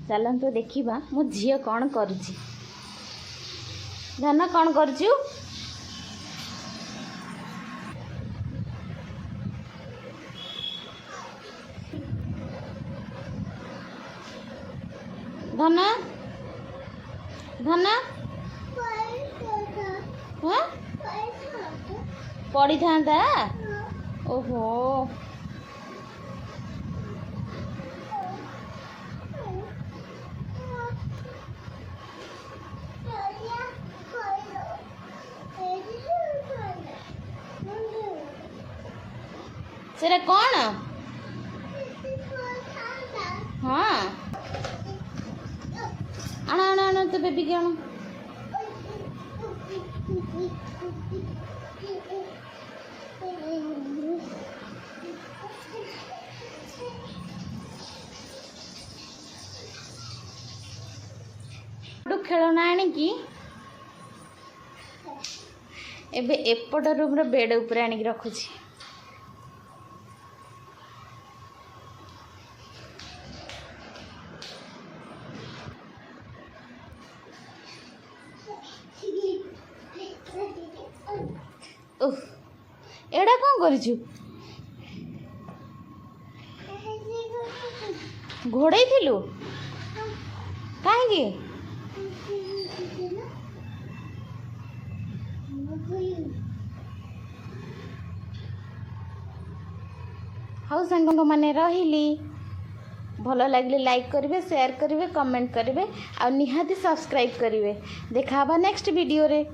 चलतु देखा मो झील कौन करुच्ची। धन कौन करचु? धन धन हाँ पड़ी था। ओहो सेरा कौन? हाँ आना आना आना तो बेबी के आना। खेलना आनिकी एबे एपट रूम रो बेड ऊपर आनिकी रखुची। एड़ा कौन करिछु? घोड़े थिलु काहे? हाउ संग माने रहिली भल लगे लाइक करेंगे, शेयर करेंगे, कमेंट करेंगे, आ निहाती सब्सक्राइब करेंगे। देखा नेक्स्ट वीडियो रे।